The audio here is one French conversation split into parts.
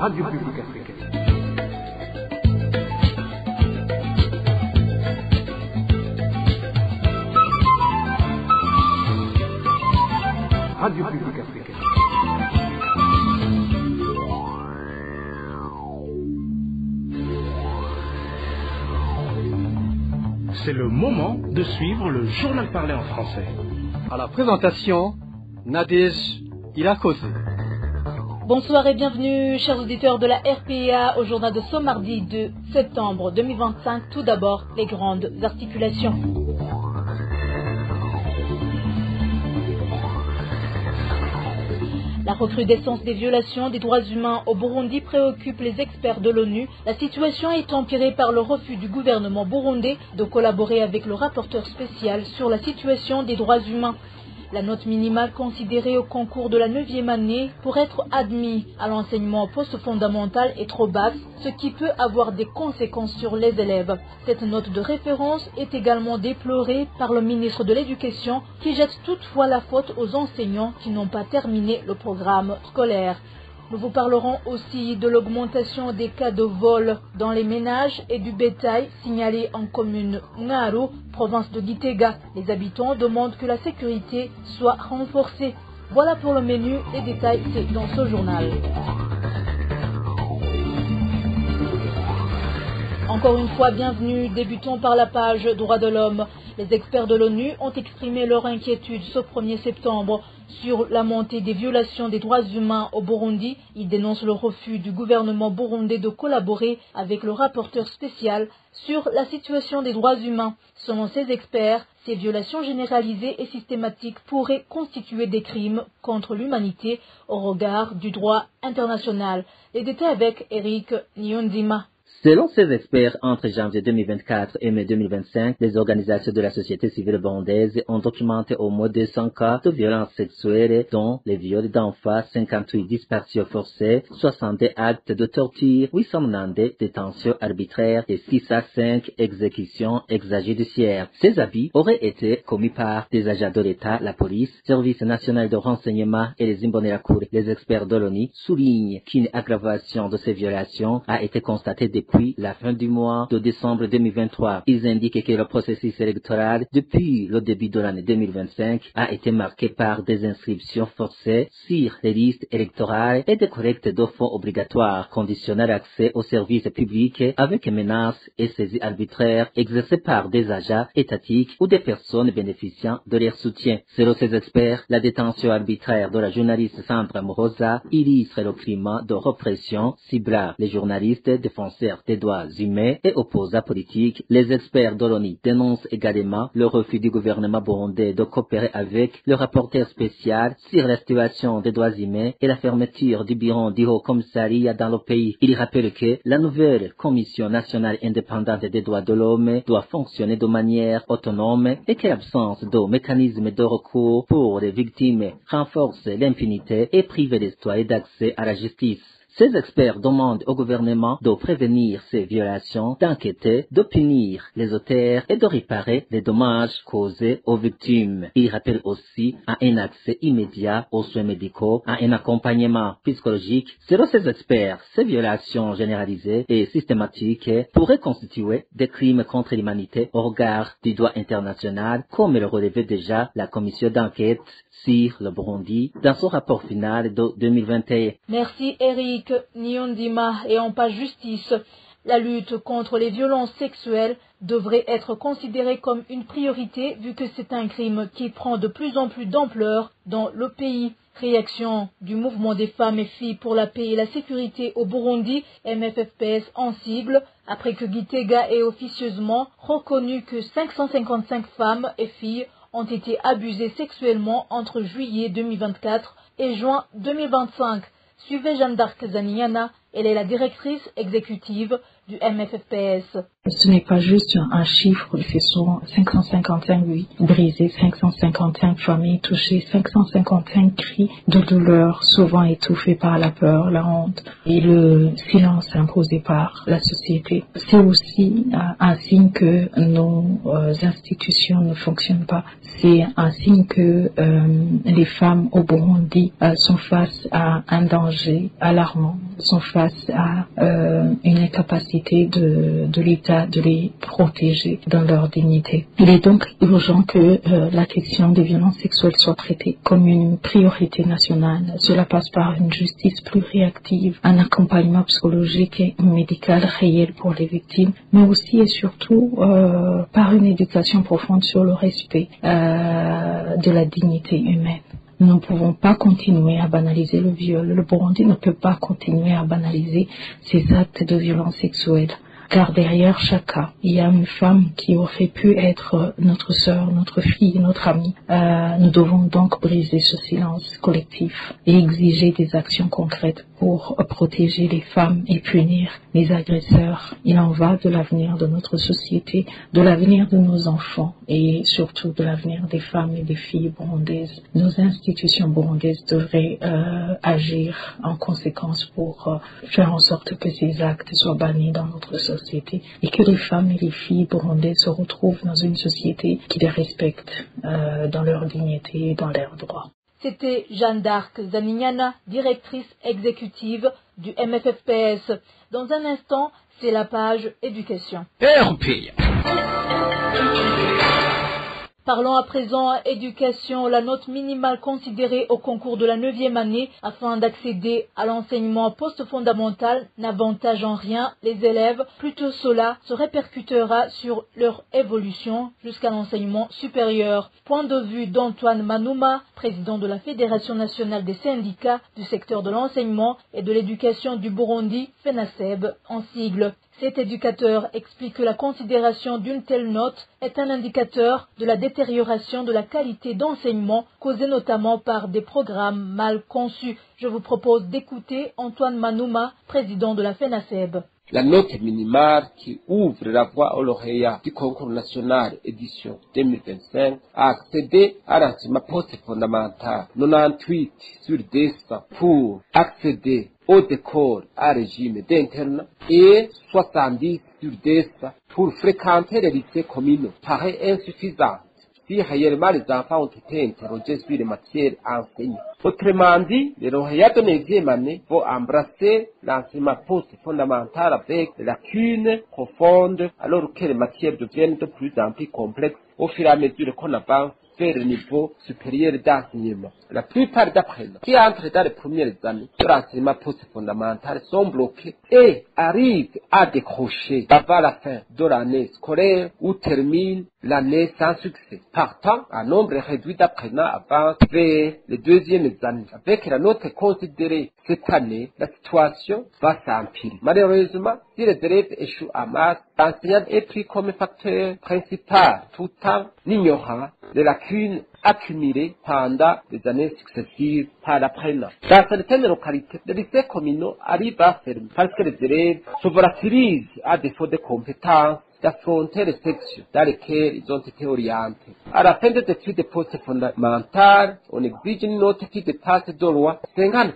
Radio Publique Africaine. Radio Publique Africaine. C'est le moment de suivre le journal parlé en français. À la présentation, Nadège Irakoze. Bonsoir et bienvenue, chers auditeurs de la RPA, au journal de ce mardi 2 septembre 2025. Tout d'abord, les grandes articulations. La recrudescence des violations des droits humains au Burundi préoccupe les experts de l'ONU. La situation est empirée par le refus du gouvernement burundais de collaborer avec le rapporteur spécial sur la situation des droits humains. La note minimale considérée au concours de la 9e année pour être admis à l'enseignement post-fondamental est trop basse, ce qui peut avoir des conséquences sur les élèves. Cette note de référence est également déplorée par le ministre de l'Éducation qui jette toutefois la faute aux enseignants qui n'ont pas terminé le programme scolaire. Nous vous parlerons aussi de l'augmentation des cas de vol dans les ménages et du bétail signalés en commune Ngaru, province de Gitega. Les habitants demandent que la sécurité soit renforcée. Voilà pour le menu, les détails c'est dans ce journal. Encore une fois, bienvenue. Débutons par la page Droits de l'homme. Les experts de l'ONU ont exprimé leur inquiétude ce 1er septembre sur la montée des violations des droits humains au Burundi. Ils dénoncent le refus du gouvernement burundais de collaborer avec le rapporteur spécial sur la situation des droits humains. Selon ces experts, ces violations généralisées et systématiques pourraient constituer des crimes contre l'humanité au regard du droit international. Les détails avec Eric Nyondima. Selon ces experts, entre janvier 2024 et mai 2025, les organisations de la société civile burundaise ont documenté au moins 200 cas de violences sexuelles, dont les viols d'enfants, 58 disparitions forcées, 62 actes de torture, 892 détentions arbitraires et 6 à 5 exécutions extrajudiciaires. Ces abus auraient été commis par des agents de l'État, la police, Service national de renseignement et les Imbonerakure. Les experts de l'ONU soulignent qu'une aggravation de ces violations a été constatée depuis la fin du mois de décembre 2023. Ils indiquent que le processus électoral depuis le début de l'année 2025 a été marqué par des inscriptions forcées sur les listes électorales et des collectes de fonds obligatoires, conditionnant l'accès aux services publics avec menaces et saisies arbitraires exercées par des agents étatiques ou des personnes bénéficiant de leur soutien. Selon ces experts, la détention arbitraire de la journaliste Sandra Moroza illustre le climat de répression ciblant les journalistes défenseurs des droits humains et opposants politiques. Les experts de l'ONU dénoncent également le refus du gouvernement burundais de coopérer avec le rapporteur spécial sur la situation des droits humains et la fermeture du bureau du Haut Commissariat dans le pays. Il rappelle que la nouvelle Commission nationale indépendante des droits de l'homme doit fonctionner de manière autonome et que l'absence de mécanismes de recours pour les victimes renforce l'impunité et prive les citoyens d'accès à la justice. Ces experts demandent au gouvernement de prévenir ces violations, d'enquêter, de punir les auteurs et de réparer les dommages causés aux victimes. Ils rappellent aussi à un accès immédiat aux soins médicaux, à un accompagnement psychologique. Selon ces experts, ces violations généralisées et systématiques pourraient constituer des crimes contre l'humanité au regard du droit international, comme le relevait déjà la commission d'enquête sur le Burundi dans son rapport final de 2021. Merci Eric Nyondima. Et en page justice, la lutte contre les violences sexuelles devrait être considérée comme une priorité vu que c'est un crime qui prend de plus en plus d'ampleur dans le pays. Réaction du mouvement des femmes et filles pour la paix et la sécurité au Burundi, MFFPS en sigle, après que Gitega ait officieusement reconnu que 555 femmes et filles ont été abusées sexuellement entre juillet 2024 et juin 2025. Suivez Jeanne d'Arc Zaniana, elle est la directrice exécutive du MFFPS. Ce n'est pas juste un chiffre, ce sont 555 vies brisées, 555 familles touchées, 555 cris de douleur, souvent étouffés par la peur, la honte et le silence imposé par la société. C'est aussi un signe que nos institutions ne fonctionnent pas. C'est un signe que les femmes au Burundi sont face à un danger alarmant, sont face face à une incapacité de l'État de les protéger dans leur dignité. Il est donc urgent que la question des violences sexuelles soit traitée comme une priorité nationale. Cela passe par une justice plus réactive, un accompagnement psychologique et médical réel pour les victimes, mais aussi et surtout par une éducation profonde sur le respect de la dignité humaine. Nous ne pouvons pas continuer à banaliser le viol. Le Burundi ne peut pas continuer à banaliser ces actes de violence sexuelle. Car derrière chaque cas, il y a une femme qui aurait pu être notre sœur, notre fille, notre amie. Nous devons donc briser ce silence collectif et exiger des actions concrètes pour protéger les femmes et punir les agresseurs. Il en va de l'avenir de notre société, de l'avenir de nos enfants et surtout de l'avenir des femmes et des filles burundaises. Nos institutions burundaises devraient agir en conséquence pour faire en sorte que ces actes soient bannis dans notre société et que les femmes et les filles burundaises se retrouvent dans une société qui les respecte dans leur dignité et dans leurs droits. C'était Jeanne d'Arc Zanignana, directrice exécutive du MFFPS. Dans un instant, c'est la page éducation. Parlons à présent éducation, la note minimale considérée au concours de la 9e année afin d'accéder à l'enseignement post-fondamental n'avantage en rien les élèves, plutôt cela se répercutera sur leur évolution jusqu'à l'enseignement supérieur. Point de vue d'Antoine Manouma, président de la Fédération nationale des syndicats du secteur de l'enseignement et de l'éducation du Burundi, FENASEB en sigle. Cet éducateur explique que la considération d'une telle note est un indicateur de la détérioration de la qualité d'enseignement causée notamment par des programmes mal conçus. Je vous propose d'écouter Antoine Manouma, président de la FENASEB. La note minimale qui ouvre la voie au lauréat du concours national édition 2025 a accédé à l'enseignement post-fondamental 98 sur 200 pour accéder au décor à régime d'interne et 70 sur 200 pour fréquenter les lycées communaux paraît insuffisante si réellement les enfants ont été interrogés sur les matières enseignées. Autrement dit, les lauréats de 9e année vont embrasser l'enseignement post-fondamental avec des lacunes profondes alors que les matières deviennent de plus en plus complexes au fur et à mesure qu'on avance vers le niveau supérieur d'enseignement. La plupart d'apprenants qui entrent dans les premières années de l'enseignement post-fondamental sont bloqués et arrivent à décrocher avant la fin de l'année scolaire ou terminent l'année sans succès. Partant, un nombre réduit d'apprenants avance vers les 2e années. Avec la note considérée cette année, la situation va s'empirer. Malheureusement, si les élèves échouent en masse, l'enseignant est pris comme facteur principal tout en ignorant les lacunes accumulées pendant les années successives par l'apprenant. Dans certaines localités, les lycées communaux arrivent à fermer parce que les élèves se volatilisent à défaut de compétences d'affronter les sections dans lesquelles ils ont été orientés. À la fin des études post-fondamentales, on exige une note qui dépasse de loi 50%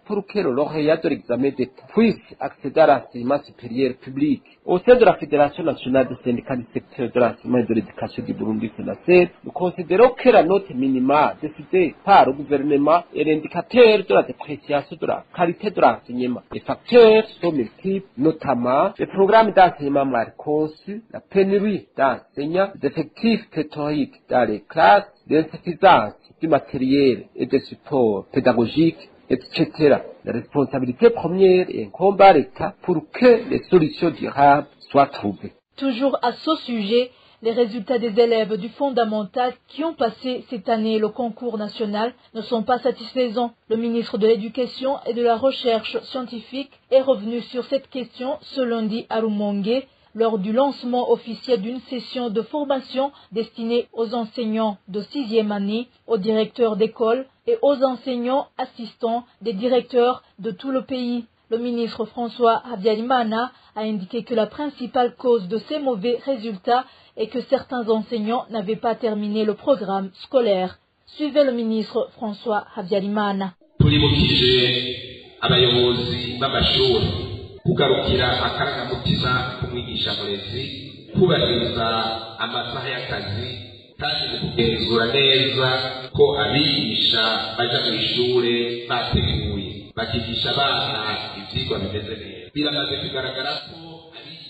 pour que le lauréat de l'examen d'État puisse accéder à l'enseignement supérieur public. Au sein de la Fédération nationale des syndicats du secteur de l'enseignement et de l'éducation du Burundi, FENASEB, nous considérons que la note minimale décidée par le gouvernement est l'indicateur de la dépréciation de la qualité de l'enseignement. Les facteurs sont multiples, notamment les programmes d'enseignement mal conçus, la pénurie d'enseignants, des effectifs pléthoriques dans les classes, l'insuffisance du matériel et des supports pédagogiques, etc. La responsabilité première incombe à l'État pour que les solutions durables soient trouvées. Toujours à ce sujet, les résultats des élèves du fondamental qui ont passé cette année le concours national ne sont pas satisfaisants. Le ministre de l'Éducation et de la Recherche scientifique est revenu sur cette question ce lundi à Rumonge, lors du lancement officiel d'une session de formation destinée aux enseignants de 6e année, aux directeurs d'école et aux enseignants assistants des directeurs de tout le pays. Le ministre François Habyarimana a indiqué que la principale cause de ces mauvais résultats est que certains enseignants n'avaient pas terminé le programme scolaire. Suivez le ministre François Habyarimana. kugarukira akarangamutima kumwigisha murezi kubahiriza amasaha y'akazi kandi kugenzura neza ko abigisha baja mu ishure bateguye bakigisha abana ivyigwa bimeze neza. Biramaze kugaragara ko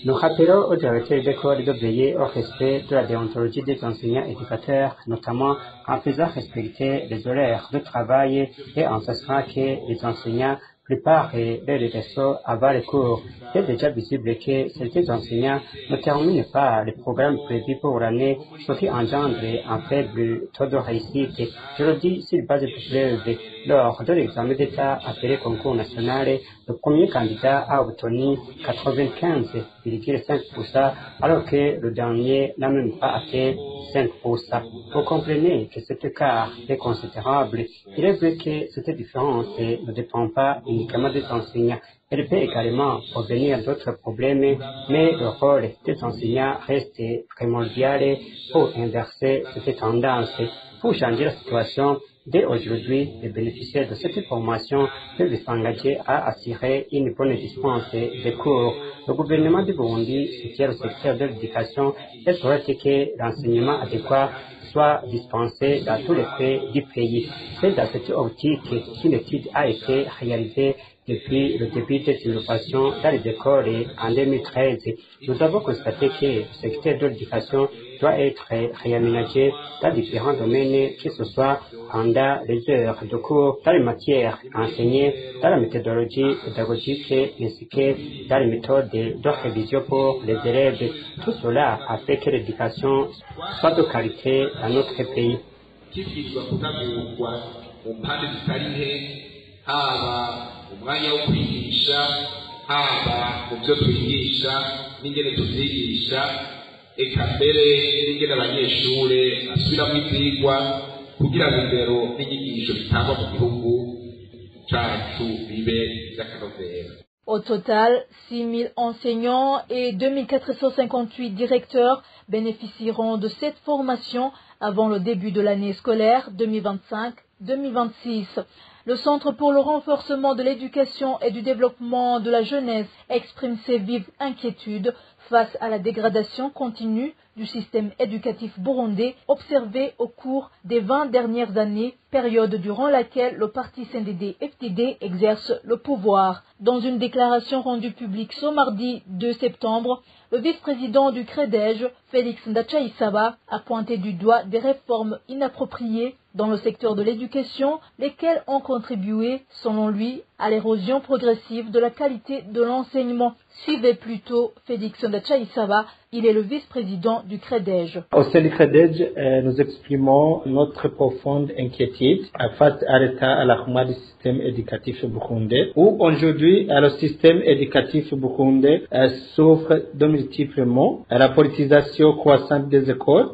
Nous rappelons aux directeurs d'école de veiller au respect de la déontologie des enseignants éducateurs, notamment en faisant respecter les horaires de travail et en s'assurant que les enseignants préparent les leçons avant les cours. C'est déjà visible que certains enseignants ne terminent pas les programmes prévus pour l'année, ce qui engendre un faible taux de réussite. Je le dis sur base de preuves. Lors de l'examen d'État appelé concours national, le premier candidat a obtenu 95,5%, alors que le dernier n'a même pas atteint 5%. Vous comprenez que cet écart est considérable. Il est vrai que cette différence ne dépend pas uniquement des enseignants. Elle peut également provenir d'autres problèmes, mais le rôle des enseignants reste primordial pour inverser cette tendance. Pour changer la situation, dès aujourd'hui, les bénéficiaires de cette formation peuvent s'engager à assurer une bonne dispense des cours. Le gouvernement du Burundi soutient le secteur de l'éducation et souhaite que l'enseignement adéquat soit dispensé dans tous les pays du pays. C'est dans cette optique qu'une étude a été réalisée depuis le début des innovations dans les écoles en 2013. Nous avons constaté que le secteur de l'éducation doit être réaménagé dans différents domaines, que ce soit pendant les heures de cours, dans les matières enseignées, dans la méthodologie pédagogique ainsi que dans les méthodes de révision pour les élèves. Tout cela a fait que l'éducation soit de qualité dans notre pays. umwanya wo kwigisha haba mu byo twigisha n'ingene tuvyigisha eka mbere n'ingene abanyeshure basubiramo ivyigwa kugira ngo indero n'inyigisho bitangwa mu gihugu cacu bibe vy'akanovera. Au total, 6000 enseignants et 2458 directeurs bénéficieront de cette formation avant le début de l'année scolaire 2025-2026. Le Centre pour le renforcement de l'éducation et du développement de la jeunesse exprime ses vives inquiétudes face à la dégradation continue du système éducatif burundais observée au cours des 20 dernières années, période durant laquelle le parti CNDD-FDD exerce le pouvoir. Dans une déclaration rendue publique ce mardi 2 septembre, le vice-président du CREDEJ, Félix Ndachaïsaba, a pointé du doigt des réformes inappropriées dans le secteur de l'éducation, lesquelles ont contribué, selon lui, à l'érosion progressive de la qualité de l'enseignement. Suivez plutôt Félix Ndachaïsaba, il est le vice-président du CREDEJ. Au sein du CREDEJ, nous exprimons notre profonde inquiétude face à l'état alarmant du système éducatif burundais, où aujourd'hui le système éducatif burundais souffre de multiples maux, la politisation croissante des écoles,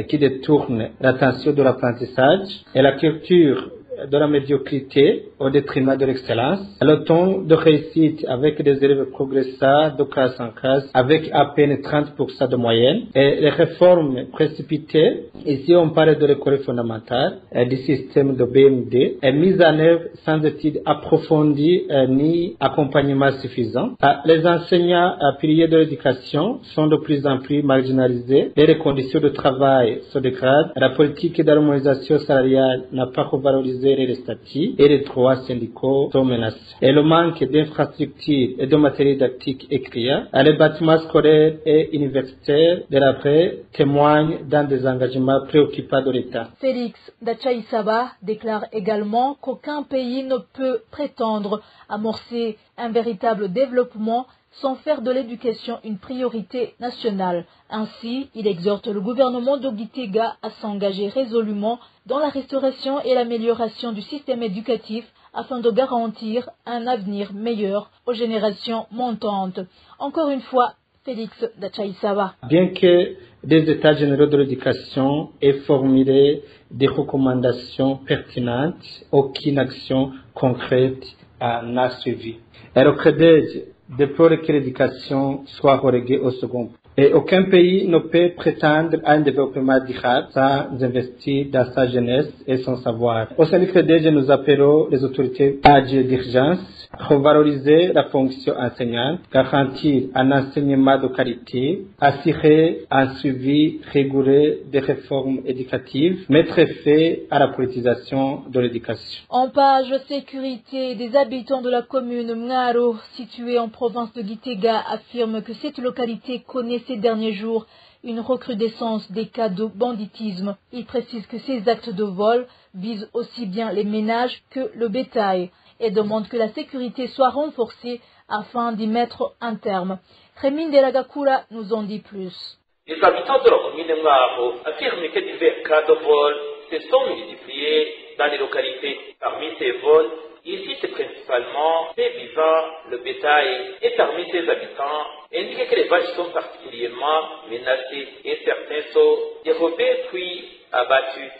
qui détourne l'attention de l'apprentissage et la culture de la médiocrité au détriment de l'excellence, le ton de réussite avec des élèves progressants de classe en classe avec à peine 30% de moyenne et les réformes précipitées. Ici, on parle de l'école fondamentale, du système de BMD, est mise en œuvre sans études approfondies ni accompagnement suffisant. Les enseignants piliers de l'éducation sont de plus en plus marginalisés et les conditions de travail se dégradent. La politique d'harmonisation salariale n'a pas revalorisé les statuts et les droits syndicaux sont menacés. Et le manque d'infrastructures et de matériel didactique écrit, les bâtiments scolaires et universitaires de l'après témoignent d'un désengagement préoccupant de l'État. Félix Ndachaïsaba déclare également qu'aucun pays ne peut prétendre amorcer un véritable développement sans faire de l'éducation une priorité nationale. Ainsi, il exhorte le gouvernement d'Ogitega à s'engager résolument dans la restauration et l'amélioration du système éducatif afin de garantir un avenir meilleur aux générations montantes. Encore une fois, Félix Ndachaïsaba. Bien que des États généraux de l'éducation aient formulé des recommandations pertinentes, aucune action concrète n'a suivi. Et le CREDEJ déplore que l'éducation soit reléguée au second. Et aucun pays ne peut prétendre à un développement durable sans investir dans sa jeunesse et son savoir. Au sein du FEDEJ, nous appelons les autorités à agir d'urgence, revaloriser la fonction enseignante, garantir un enseignement de qualité, assurer un suivi rigoureux des réformes éducatives, mettre fin à la politisation de l'éducation. En page sécurité, des habitants de la commune Mngaro, située en province de Gitega, affirment que cette localité connaît ces derniers jours une recrudescence des cas de banditisme. Ils précisent que ces actes de vol visent aussi bien les ménages que le bétail et demandent que la sécurité soit renforcée afin d'y mettre un terme. Rémi Ndelagakura nous en dit plus. Les habitants de la commune Mngaro affirment que divers cas de vol se sont multipliés dans les localités. Parmi ces vols, ils citent principalement les vivants, le bétail, et parmi ces habitants, indiquent que les vaches sont particulièrement menacées et certains sont dérobés puis abattus.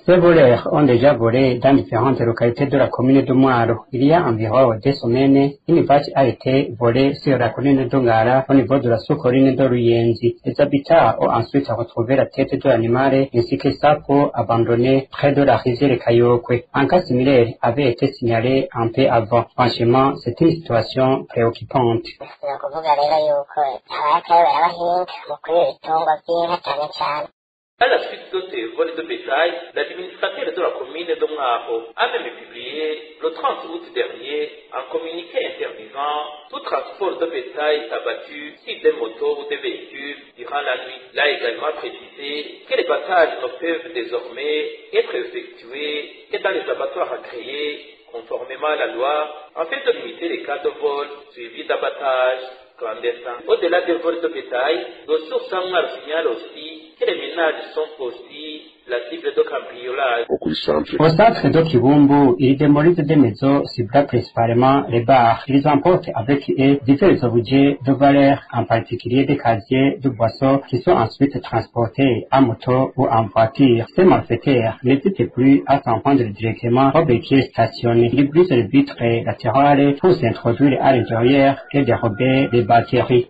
Ces voleurs ont déjà volé dans différentes localités de la commune de Mwaro. Il y a environ 2 semaines, une vache a été volée sur la commune de Ngara au niveau de la sous-commune de Ruyenzi. Les habitants ont ensuite retrouvé la tête de l'animal ainsi que sa peau abandonnée près de la rivière Kayokwe. Un cas similaire avait été signalé un peu avant. Franchement, c'est une situation préoccupante. À la suite de ces vols de bétail, l'administrateur de la commune de Mngaro a même publié le 30 août dernier un communiqué interdisant tout transport de bétail abattu sur des motos ou des véhicules durant la nuit. Il a également précisé que les battages ne peuvent désormais être effectués que dans les abattoirs agréés conformément à la loi, afin de limiter les cas de vol suivis d'abattage clandestin. Au-delà des vols de bétail, le source en signale aussi que les ménages sont aussi la cible de cambriolage. Au centre de Kibumbu, ils démolissent des maisons ciblant principalement les bars. Ils emportent avec eux divers objets de valeur, en particulier des casiers de boissons qui sont ensuite transportés en moto ou en voiture. Ces malfaiteurs n'hésitent plus à s'en prendre directement aux véhicules stationnés. Ils brisent les vitres latérales pour s'introduire à l'intérieur et dérober les batteries.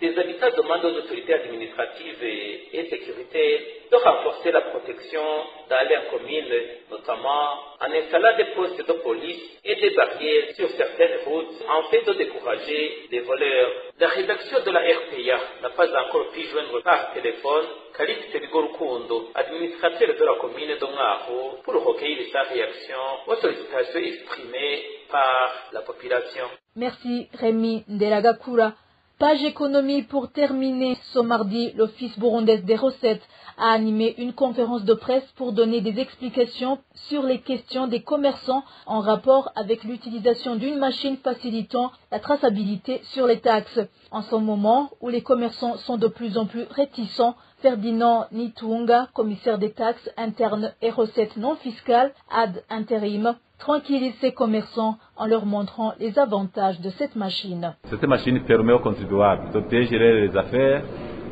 Les habitants demandent aux autorités administratives et sécuritaires de renforcer la protection dans leurs communes, notamment en installant des postes de police et des barrières sur certaines routes, afin de décourager les voleurs. La rédaction de la RPA n'a pas encore pu joindre par téléphone Calixte Bigorukundo, administrateur de la commune de Mngaro, pour recueillir sa réaction aux sollicitations exprimées par la population. Merci Rémi Ndelagakura. Page économie pour terminer. Ce mardi, l'Office burundais des recettes a animé une conférence de presse pour donner des explications sur les questions des commerçants en rapport avec l'utilisation d'une machine facilitant la traçabilité sur les taxes. En ce moment où les commerçants sont de plus en plus réticents, Ferdinand Nitunga, commissaire des taxes internes et recettes non fiscales ad intérim, tranquillise ses commerçants en leur montrant les avantages de cette machine. Cette machine permet aux contribuables de bien gérer les affaires,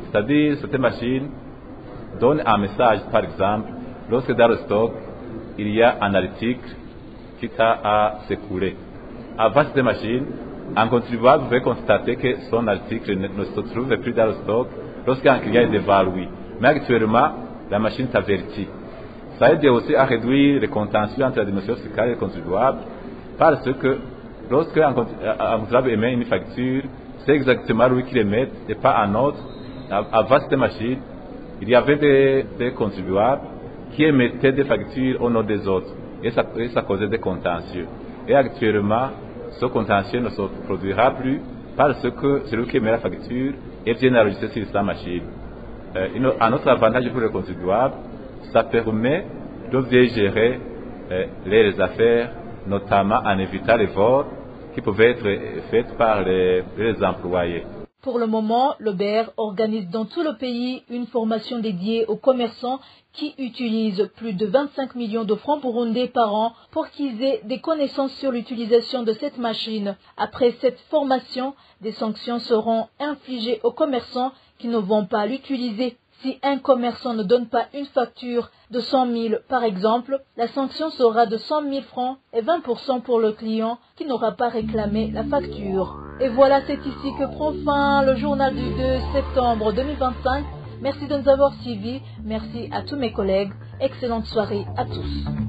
c'est-à-dire cette machine donne un message, par exemple, lorsque dans le stock, il y a un article qui a à s'écouler. Avant cette machine, un contribuable pouvait constater que son article ne se trouve plus dans le stock lorsqu'un client est dévalué. Mais actuellement, la machine s'avertit. Ça aide aussi à réduire les contentieux entre l'administration fiscale et le contribuable, parce que lorsqu'un contribuable émet une facture, c'est exactement lui qui l'émet et pas un autre. Avant cette machine, il y avait des contribuables qui émettaient des factures au nom des autres, et ça causait des contentieux. Et actuellement, ce contentieux ne se produira plus parce que celui qui émet la facture est bien enregistré sur sa machine. Un autre avantage pour les contribuables, ça permet de bien gérer les affaires, notamment en évitant les vols qui peuvent être faits par les employés. Pour le moment, le BR organise dans tout le pays une formation dédiée aux commerçants qui utilisent plus de 25 millions de francs burundais par an pour qu'ils aient des connaissances sur l'utilisation de cette machine. Après cette formation, des sanctions seront infligées aux commerçants qui ne vont pas l'utiliser. Si un commerçant ne donne pas une facture de 100 000 par exemple, la sanction sera de 100 000 francs et 20% pour le client qui n'aura pas réclamé la facture. Et voilà, c'est ici que prend fin le journal du 2 septembre 2025. Merci de nous avoir suivis. Merci à tous mes collègues. Excellente soirée à tous.